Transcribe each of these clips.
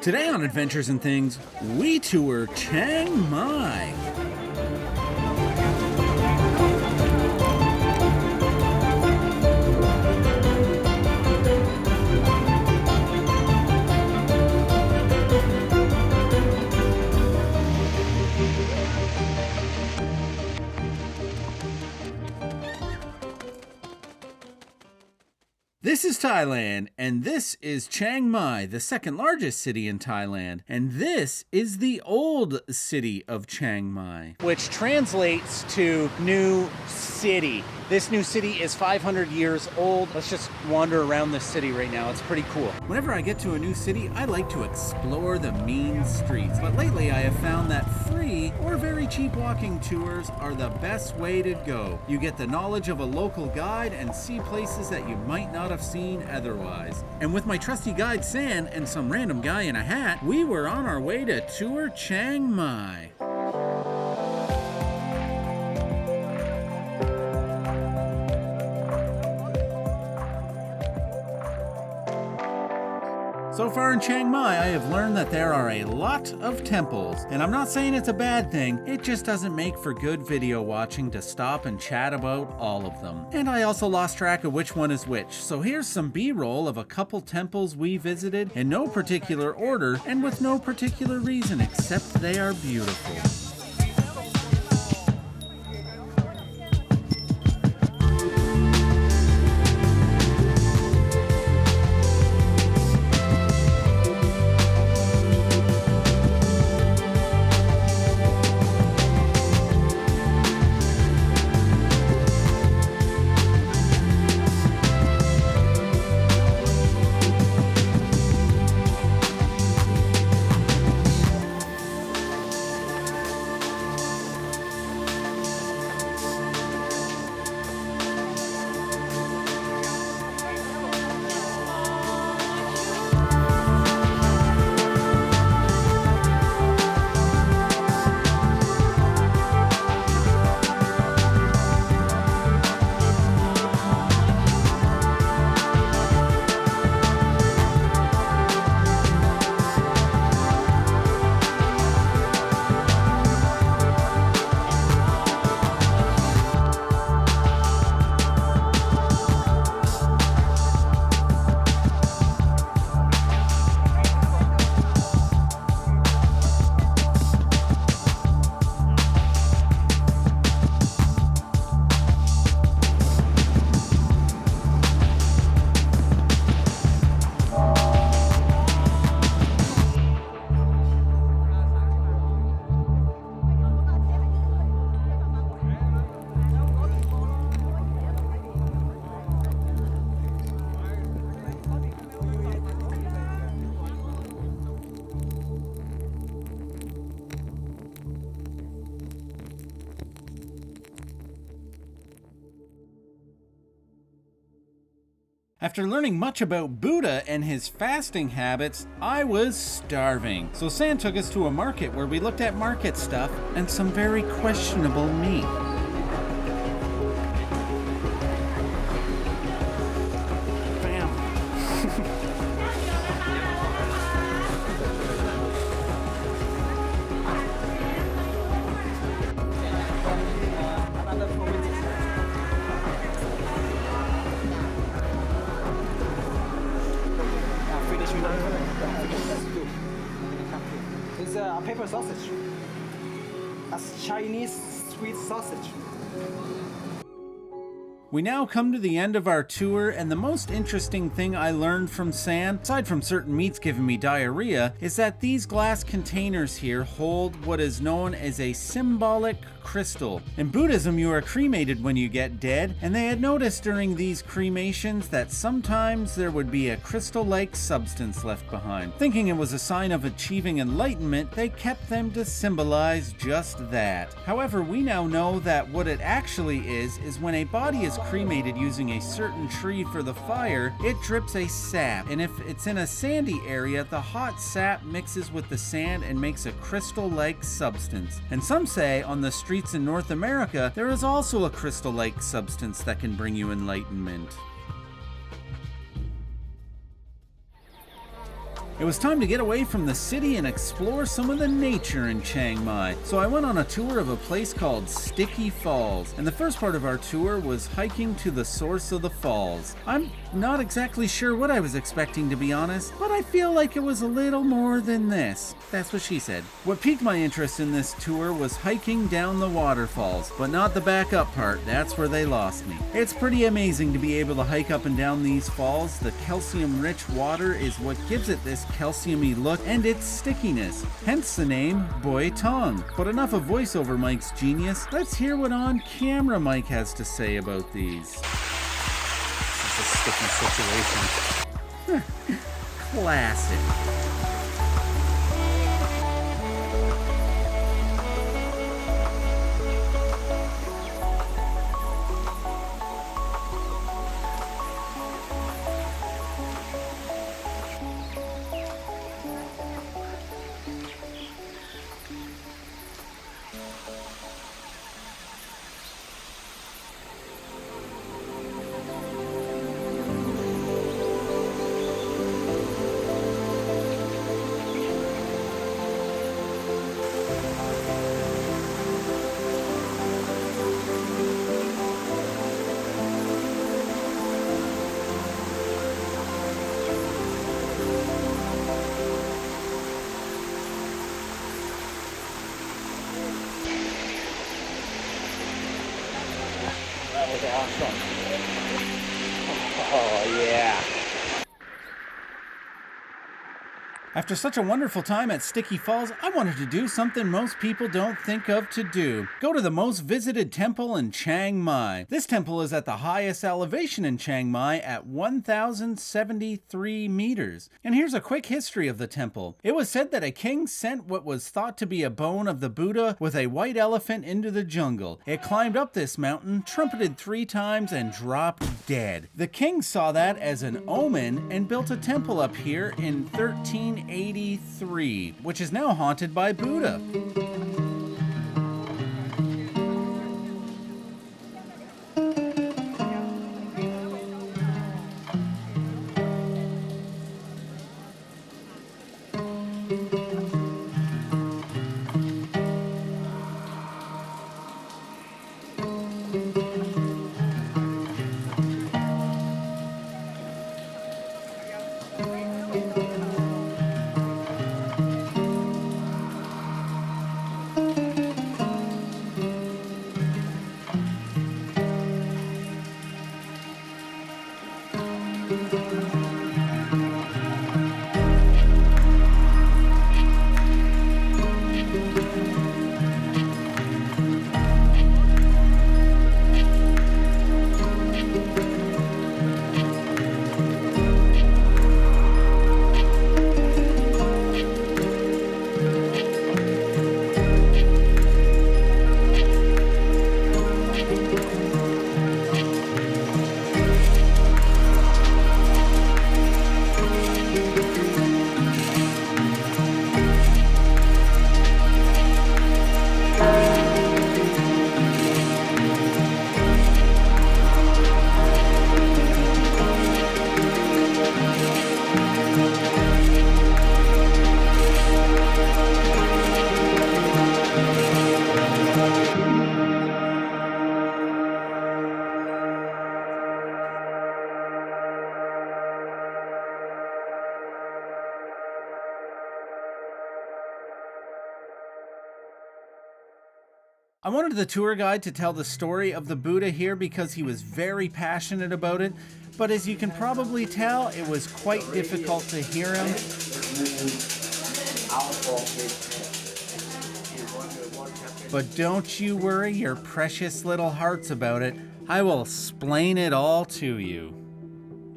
Today on Adventures and Things, we tour Chiang Mai. This is Thailand, and this is Chiang Mai, the second largest city in Thailand, and this is the old city of Chiang Mai, which translates to new city. This new city is 500 years old. Let's just wander around this city right now. It's pretty cool. Whenever I get to a new city, I like to explore the mean streets, but lately I have found that free or very cheap walking tours are the best way to go. You get the knowledge of a local guide and see places that you might not have seen otherwise. And with my trusty guide San and some random guy in a hat, we were on our way to tour Chiang Mai. So far in Chiang Mai, I have learned that there are a lot of temples, and I'm not saying it's a bad thing, it just doesn't make for good video watching to stop and chat about all of them. And I also lost track of which one is which, so here's some B-roll of a couple temples we visited in no particular order and with no particular reason except they are beautiful. After learning much about Buddha and his fasting habits, I was starving. So San took us to a market where we looked at market stuff and some very questionable meat. It's a paper sausage. A Chinese sweet sausage. We now come to the end of our tour, and the most interesting thing I learned from San, aside from certain meats giving me diarrhea, is that these glass containers here hold what is known as a symbolic crystal. In Buddhism, you are cremated when you get dead, and they had noticed during these cremations that sometimes there would be a crystal-like substance left behind. Thinking it was a sign of achieving enlightenment, they kept them to symbolize just that. However, we now know that what it actually is when a body is cremated using a certain tree for the fire, it drips a sap, and if it's in a sandy area, the hot sap mixes with the sand and makes a crystal-like substance. And some say on the streets in North America, there is also a crystal-like substance that can bring you enlightenment. It was time to get away from the city and explore some of the nature in Chiang Mai. So I went on a tour of a place called Sticky Falls, and the first part of our tour was hiking to the source of the falls. I'm not exactly sure what I was expecting, to be honest, but I feel like it was a little more than this. That's what she said. What piqued my interest in this tour was hiking down the waterfalls, but not the back up part. That's where they lost me. It's pretty amazing to be able to hike up and down these falls. The calcium-rich water is what gives it this calcium-y look and its stickiness, hence the name Boy Tong. But enough of voiceover Mike's genius. Let's hear what on-camera Mike has to say about these. This is a sticky situation. Classic. Awesome. Oh, yeah. After such a wonderful time at Sticky Falls, I wanted to do something most people don't think of to do. Go to the most visited temple in Chiang Mai. This temple is at the highest elevation in Chiang Mai at 1,073 meters. And here's a quick history of the temple. It was said that a king sent what was thought to be a bone of the Buddha with a white elephant into the jungle. It climbed up this mountain, trumpeted 3 times, and dropped dead. The king saw that as an omen and built a temple up here in 1383, which is now haunted by Buddha. I wanted the tour guide to tell the story of the Buddha here because he was very passionate about it, but as you can probably tell, it was quite difficult to hear him. But don't you worry your precious little hearts about it. I will explain it all to you.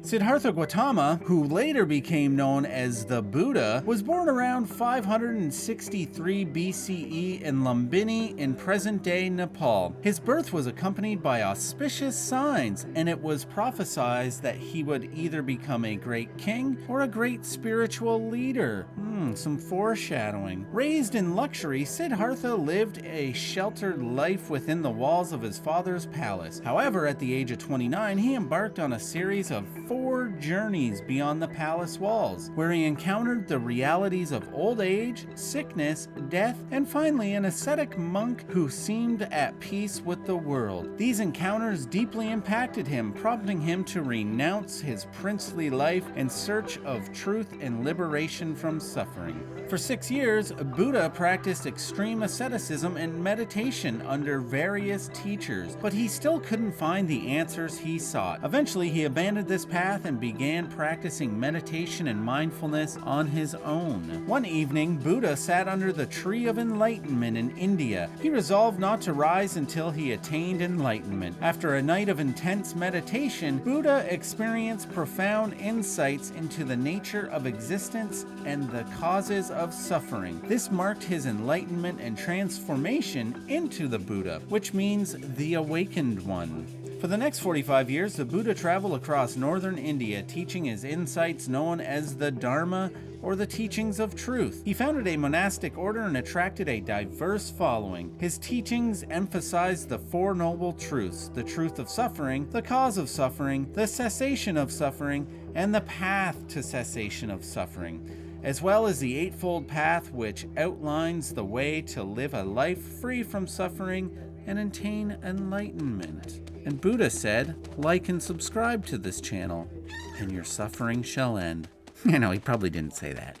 Siddhartha Gautama, who later became known as the Buddha, was born around 563 BCE in Lumbini in present-day Nepal. His birth was accompanied by auspicious signs, and it was prophesied that he would either become a great king or a great spiritual leader. Some foreshadowing. Raised in luxury, Siddhartha lived a sheltered life within the walls of his father's palace. However, at the age of 29, he embarked on a series of 4 4 journeys beyond the palace walls, where he encountered the realities of old age, sickness, death, and finally an ascetic monk who seemed at peace with the world. These encounters deeply impacted him, prompting him to renounce his princely life in search of truth and liberation from suffering. For 6 years, Buddha practiced extreme asceticism and meditation under various teachers, but he still couldn't find the answers he sought. Eventually, he abandoned this path and began practicing meditation and mindfulness on his own. One evening, Buddha sat under the tree of enlightenment in India. He resolved not to rise until he attained enlightenment. After a night of intense meditation, Buddha experienced profound insights into the nature of existence and the causes of suffering. This marked his enlightenment and transformation into the Buddha, which means the awakened one. For the next 45 years, the Buddha traveled across northern India, teaching his insights known as the Dharma, or the teachings of truth. He founded a monastic order and attracted a diverse following. His teachings emphasized the 4 noble truths: the truth of suffering, the cause of suffering, the cessation of suffering, and the path to cessation of suffering, as well as the Eightfold Path, which outlines the way to live a life free from suffering and attain enlightenment. And Buddha said, like and subscribe to this channel, and your suffering shall end. I know, he probably didn't say that.